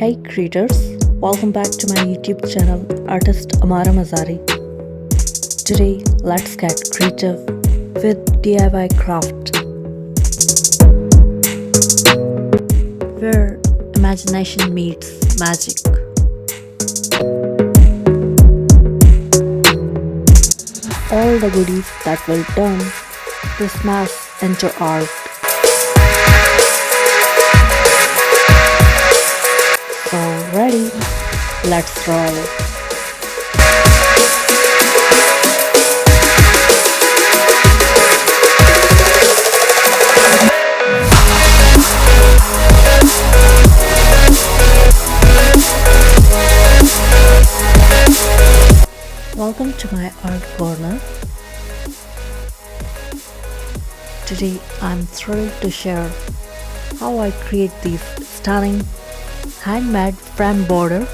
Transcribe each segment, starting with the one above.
Hey creators, welcome back to my YouTube channel Artistammaramazari. Today, let's get creative with DIY craft, where imagination meets magic. All the goodies that will turn this mess into art. So ready? Let's roll. Welcome to my art corner. Today I'm thrilled to share how I create these stunning handmade frame border.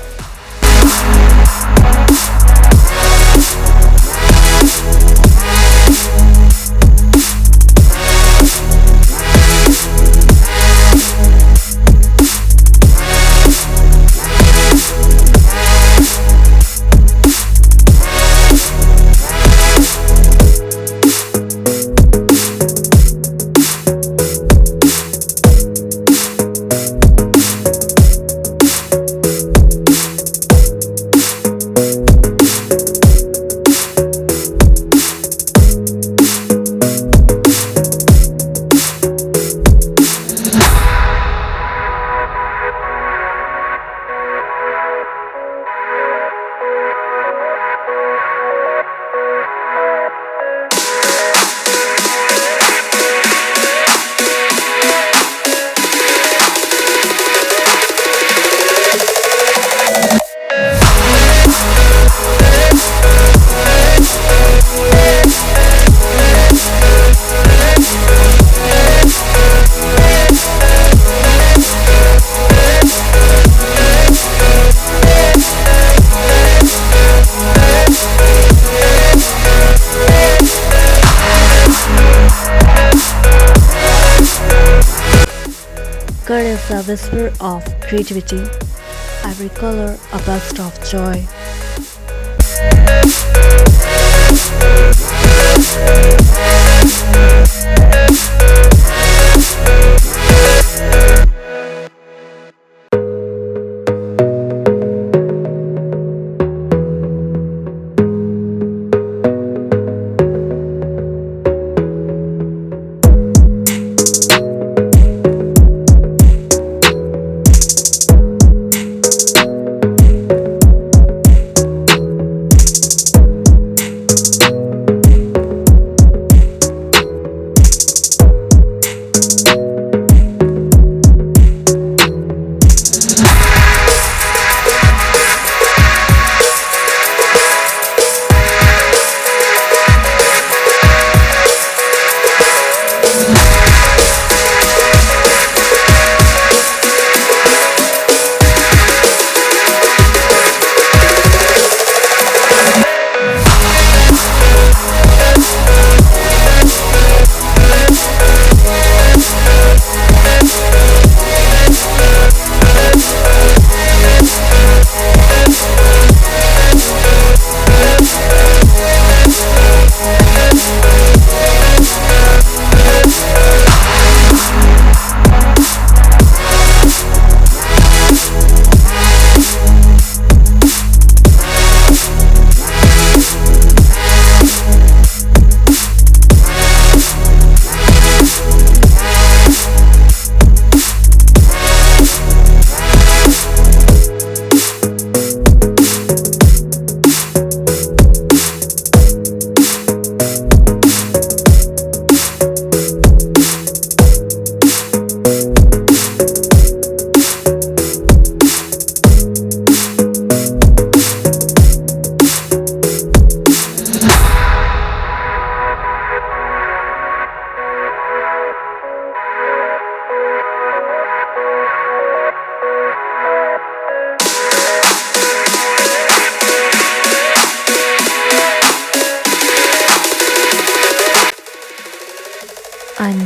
Color is a whisper of creativity, every color a burst of joy.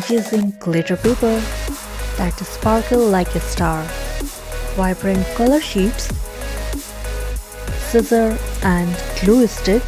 I'm using glitter paper that sparkle like a star, vibrant color sheets, scissor and glue stick,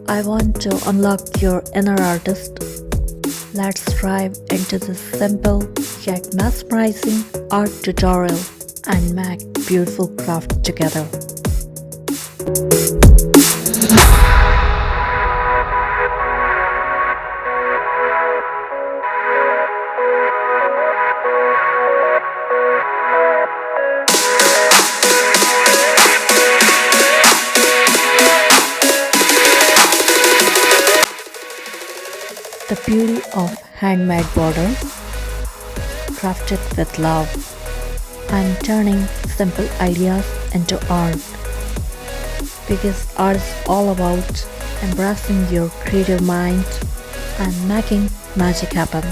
I want to unlock your inner artist. Let's dive into this simple yet mesmerizing art tutorial and make beautiful craft together. The beauty of handmade borders, crafted with love. I'm turning simple ideas into art because art is all about embracing your creative mind and making magic happen.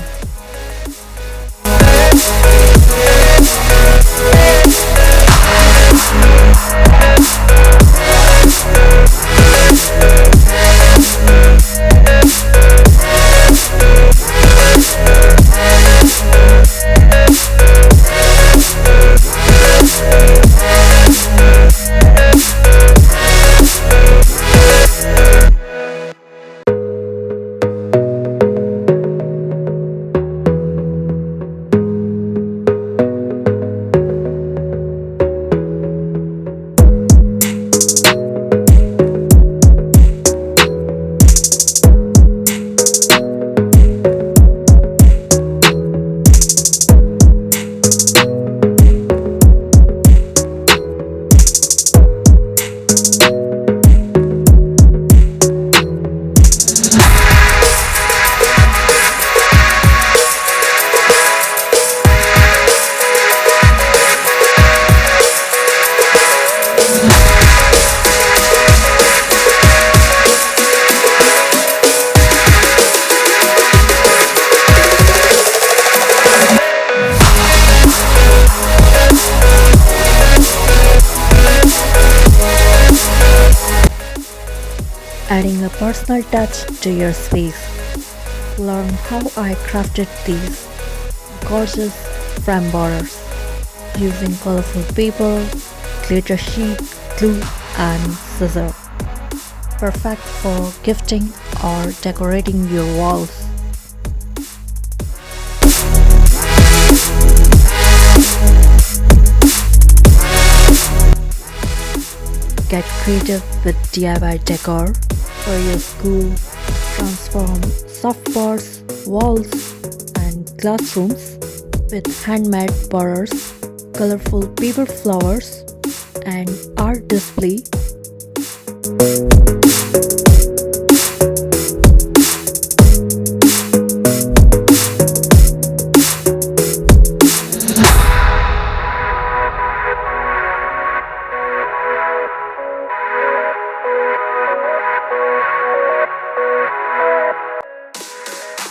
Adding a personal touch to your space. Learn how I crafted these gorgeous frameborders using colorful paper, glitter sheet, glue and scissors. Perfect for gifting or decorating your walls. Get creative with DIY decor for your school. Transform softboards, walls, and classrooms with handmade borders, colorful paper flowers, and art display.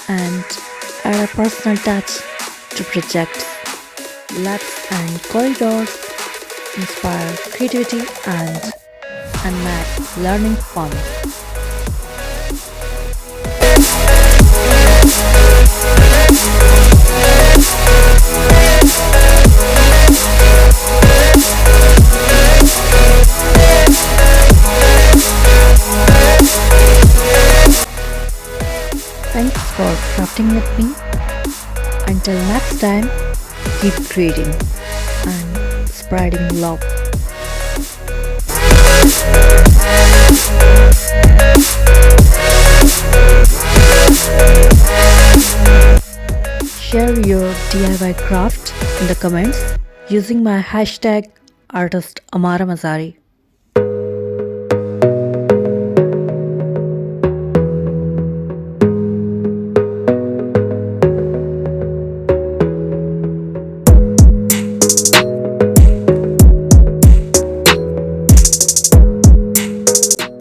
And add a personal touch to projects. Labs and corridors inspire creativity and make learning fun. Thanks for crafting with me. Until next time, keep creating and spreading love. Share your DIY craft in the comments using my hashtag artistammaramazari.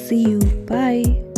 See you. Bye.